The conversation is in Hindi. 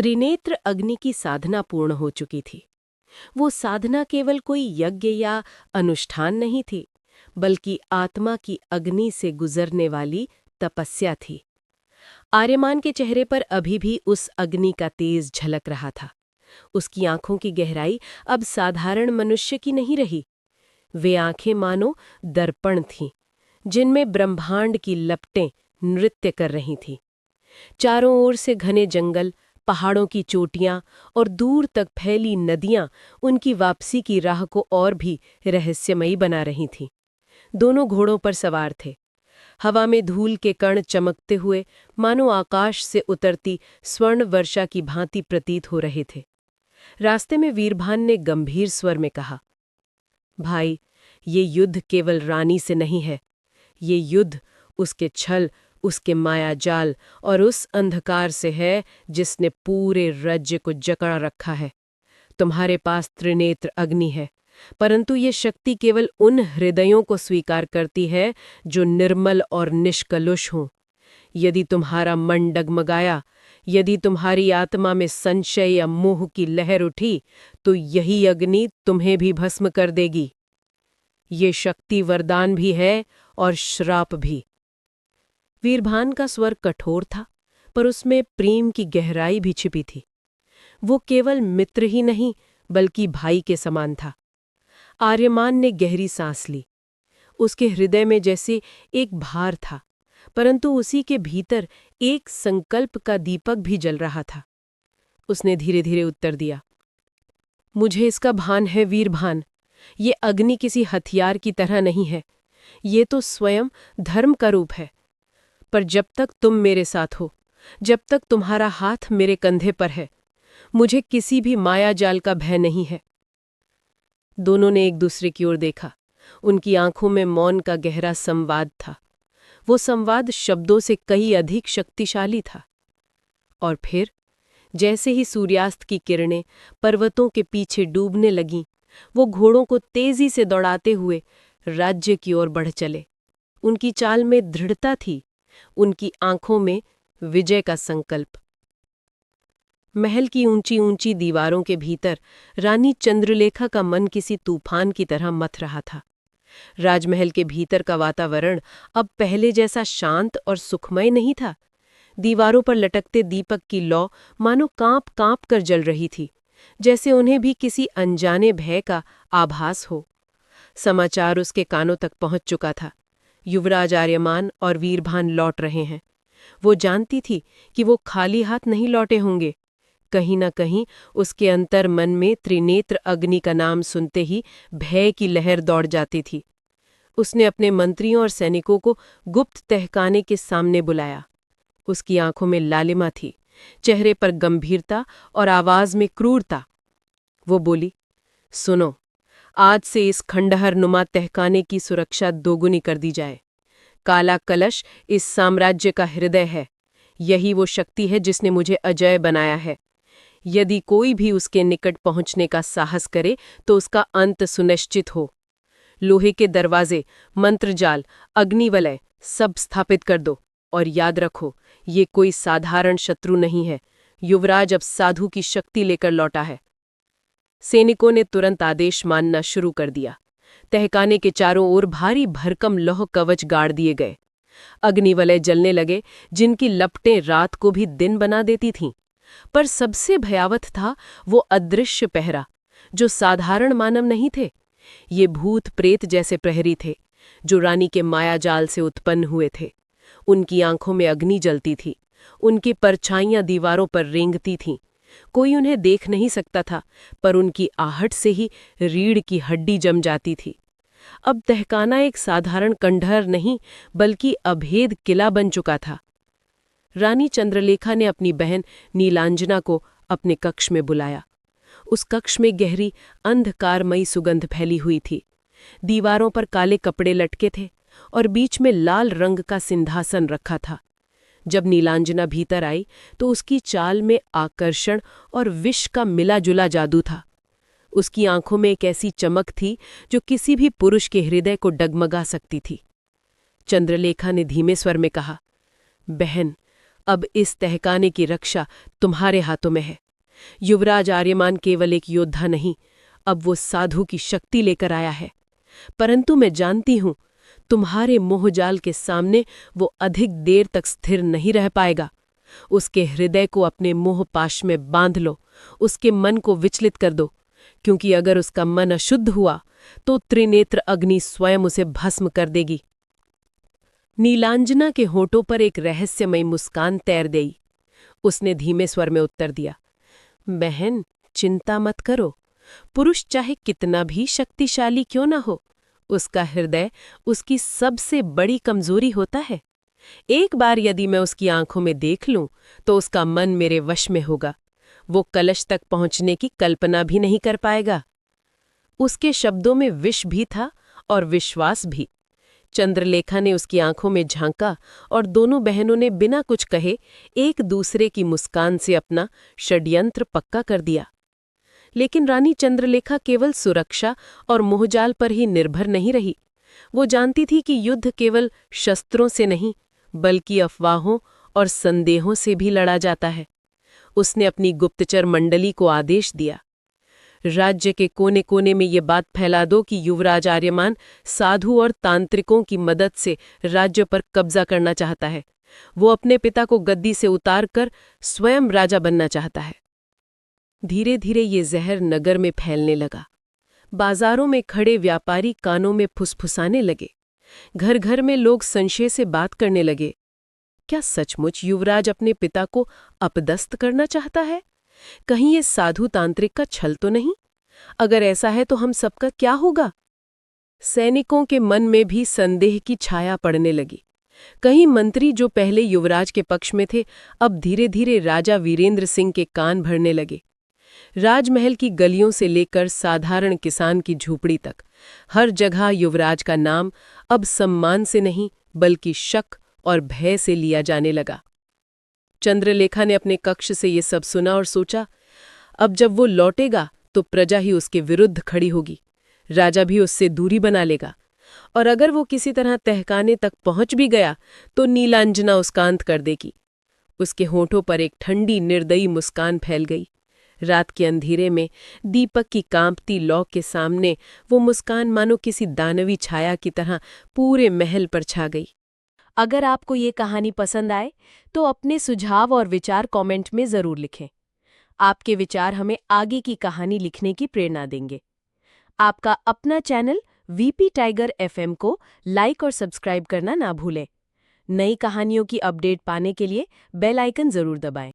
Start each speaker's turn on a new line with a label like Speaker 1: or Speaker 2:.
Speaker 1: त्रिनेत्र अग्नि की साधना पूर्ण हो चुकी थी। वो साधना केवल कोई यज्ञ या अनुष्ठान नहीं थी, बल्कि आत्मा की अग्नि से गुजरने वाली तपस्या थी। आर्यमान के चेहरे पर अभी भी उस अग्नि का तेज झलक रहा था। उसकी आंखों की गहराई अब साधारण मनुष्य की नहीं रही। वे आंखें मानो दर्पण थीं, जिनमें ब्रह्मांड की लपटें नृत्य कर रही थीं। चारों ओर से घने जंगल, पहाड़ों की चोटियां और दूर तक फैली नदियां उनकी वापसी की राह को और भी रहस्यमयी बना रही थीं। दोनों घोड़ों पर सवार थे। हवा में धूल के कण चमकते हुए मानो आकाश से उतरती स्वर्ण वर्षा की भांति प्रतीत हो रहे थे। रास्ते में वीरभान ने गंभीर स्वर में कहा, भाई, ये युद्ध केवल रानी से नहीं है। ये युद्ध उसके छल, उसके मायाजाल और उस अंधकार से है जिसने पूरे राज्य को जकड़ा रखा है। तुम्हारे पास त्रिनेत्र अग्नि है, परंतु ये शक्ति केवल उन हृदयों को स्वीकार करती है जो निर्मल और निष्कलुष हों। यदि तुम्हारा मन डगमगाया, यदि तुम्हारी आत्मा में संशय या मोह की लहर उठी, तो यही अग्नि तुम्हें भी भस्म कर देगी। ये शक्ति वरदान भी है और श्राप भी। वीरभान का स्वर कठोर था, पर उसमें प्रेम की गहराई भी छिपी थी। वो केवल मित्र ही नहीं, बल्कि भाई के समान था। आर्यमान ने गहरी सांस ली। उसके हृदय में जैसे एक भार था, परंतु उसी के भीतर एक संकल्प का दीपक भी जल रहा था। उसने धीरे धीरे उत्तर दिया, मुझे इसका भान है वीरभान। ये अग्नि किसी हथियार की तरह नहीं है। ये तो स्वयं धर्म का रूप है। पर जब तक तुम मेरे साथ हो, जब तक तुम्हारा हाथ मेरे कंधे पर है, मुझे किसी भी मायाजाल का भय नहीं है। दोनों ने एक दूसरे की ओर देखा। उनकी आंखों में मौन का गहरा संवाद था। वो संवाद शब्दों से कहीं अधिक शक्तिशाली था। और फिर जैसे ही सूर्यास्त की किरणें पर्वतों के पीछे डूबने लगीं, वो घोड़ों को तेजी से दौड़ाते हुए राज्य की ओर बढ़ चले। उनकी चाल में दृढ़ता थी, उनकी आंखों में विजय का संकल्प। महल की ऊंची ऊंची दीवारों के भीतर रानी चंद्रलेखा का मन किसी तूफान की तरह मथ रहा था। राजमहल के भीतर का वातावरण अब पहले जैसा शांत और सुखमय नहीं था। दीवारों पर लटकते दीपक की लौ मानो कांप कांप कर जल रही थी, जैसे उन्हें भी किसी अनजाने भय का आभास हो। समाचार उसके कानों तक पहुंच चुका था। युवराज आर्यमान और वीरभान लौट रहे हैं। वो जानती थी कि वो खाली हाथ नहीं लौटे होंगे। कहीं न कहीं उसके अंतर मन में त्रिनेत्र अग्नि का नाम सुनते ही भय की लहर दौड़ जाती थी। उसने अपने मंत्रियों और सैनिकों को गुप्त तहखाने के सामने बुलाया। उसकी आंखों में लालिमा थी, चेहरे पर गंभीरता और आवाज में क्रूरता। वो बोली, सुनो, आज से इस खंडहर नुमा तहखाने की सुरक्षा दोगुनी कर दी जाए। काला कलश इस साम्राज्य का हृदय है। यही वो शक्ति है जिसने मुझे अजय बनाया है। यदि कोई भी उसके निकट पहुंचने का साहस करे तो उसका अंत सुनिश्चित हो। लोहे के दरवाजे, मंत्रजाल, अग्निवलय सब स्थापित कर दो। और याद रखो, ये कोई साधारण शत्रु नहीं है। युवराज अब साधु की शक्ति लेकर लौटा है। सैनिकों ने तुरंत आदेश मानना शुरू कर दिया। तहखाने के चारों ओर भारी भरकम लौह कवच गाड़ दिए गए। अग्निवलय जलने लगे, जिनकी लपटें रात को भी दिन बना देती थीं। पर सबसे भयावह था वो अदृश्य पहरा, जो साधारण मानव नहीं थे। ये भूत प्रेत जैसे प्रहरी थे, जो रानी के मायाजाल से उत्पन्न हुए थे। उनकी आंखों में अग्नि जलती थी, उनकी परछाइयां दीवारों पर रेंगती थीं। कोई उन्हें देख नहीं सकता था, पर उनकी आहट से ही रीढ़ की हड्डी जम जाती थी। अब तहखाना एक साधारण खंडहर नहीं, बल्कि अभेद किला बन चुका था। रानी चंद्रलेखा ने अपनी बहन नीलांजना को अपने कक्ष में बुलाया। उस कक्ष में गहरी अंधकारमयी सुगंध फैली हुई थी। दीवारों पर काले कपड़े लटके थे और बीच में लाल रंग का सिंहासन रखा था। जब नीलांजना भीतर आई तो उसकी चाल में आकर्षण और विष का मिला जुला जादू था। उसकी आंखों में एक ऐसी चमक थी जो किसी भी पुरुष के हृदय को डगमगा सकती थी। चंद्रलेखा ने धीमे स्वर में कहा, बहन, अब इस तहखाने की रक्षा तुम्हारे हाथों में है। युवराज आर्यमान केवल एक योद्धा नहीं, अब वो साधु की शक्ति लेकर आया है। परंतु मैं जानती हूं, तुम्हारे मोहजाल के सामने वो अधिक देर तक स्थिर नहीं रह पाएगा। उसके हृदय को अपने मोहपाश में बांध लो, उसके मन को विचलित कर दो, क्योंकि अगर उसका मन अशुद्ध हुआ तो त्रिनेत्र अग्नि स्वयं उसे भस्म कर देगी। नीलांजना के होठों पर एक रहस्यमयी मुस्कान तैर गई। उसने धीमे स्वर में उत्तर दिया, बहन, चिंता मत करो। पुरुष चाहे कितना भी शक्तिशाली क्यों न हो, उसका हृदय उसकी सबसे बड़ी कमजोरी होता है। एक बार यदि मैं उसकी आंखों में देख लूं तो उसका मन मेरे वश में होगा। वो कलश तक पहुंचने की कल्पना भी नहीं कर पाएगा। उसके शब्दों में विष भी था और विश्वास भी। चंद्रलेखा ने उसकी आंखों में झांका और दोनों बहनों ने बिना कुछ कहे एक दूसरे की मुस्कान से अपना षड्यंत्र पक्का कर दिया। लेकिन रानी चंद्रलेखा केवल सुरक्षा और मोहजाल पर ही निर्भर नहीं रही। वो जानती थी कि युद्ध केवल शस्त्रों से नहीं, बल्कि अफवाहों और संदेहों से भी लड़ा जाता है। उसने अपनी गुप्तचर मंडली को आदेश दिया, राज्य के कोने कोने में ये बात फैला दो कि युवराज आर्यमान साधु और तांत्रिकों की मदद से राज्य पर कब्जा करना चाहता है। वो अपने पिता को गद्दी से उतार कर स्वयं राजा बनना चाहता है। धीरे धीरे ये जहर नगर में फैलने लगा। बाजारों में खड़े व्यापारी कानों में फुसफुसाने लगे। घर घर में लोग संशय से बात करने लगे, क्या सचमुच युवराज अपने पिता को अपदस्थ करना चाहता है? कहीं ये साधु तांत्रिक का छल तो नहीं? अगर ऐसा है तो हम सबका क्या होगा? सैनिकों के मन में भी संदेह की छाया पड़ने लगी। कई मंत्री जो पहले युवराज के पक्ष में थे, अब धीरे धीरे राजा वीरेंद्र सिंह के कान भरने लगे। राजमहल की गलियों से लेकर साधारण किसान की झूपड़ी तक हर जगह युवराज का नाम अब सम्मान से नहीं बल्कि शक और भय से लिया जाने लगा। चंद्रलेखा ने अपने कक्ष से ये सब सुना और सोचा, अब जब वो लौटेगा तो प्रजा ही उसके विरुद्ध खड़ी होगी, राजा भी उससे दूरी बना लेगा, और अगर वो किसी तरह तहखाने तक पहुंच भी गया तो नीलांजना उसका अंत कर देगी। उसके होठों पर एक ठंडी निर्दयी मुस्कान फैल गई। रात के अंधेरे में दीपक की कांपती लौ के सामने वो मुस्कान मानो किसी दानवी छाया की तरह पूरे महल पर छा गई।
Speaker 2: अगर आपको ये कहानी पसंद आए तो अपने सुझाव और विचार कमेंट में ज़रूर लिखें। आपके विचार हमें आगे की कहानी लिखने की प्रेरणा देंगे। आपका अपना चैनल वीपी टाइगर एफएम को लाइक और सब्सक्राइब करना ना भूलें। नई कहानियों की अपडेट पाने के लिए बेल आइकन ज़रूर दबाएं।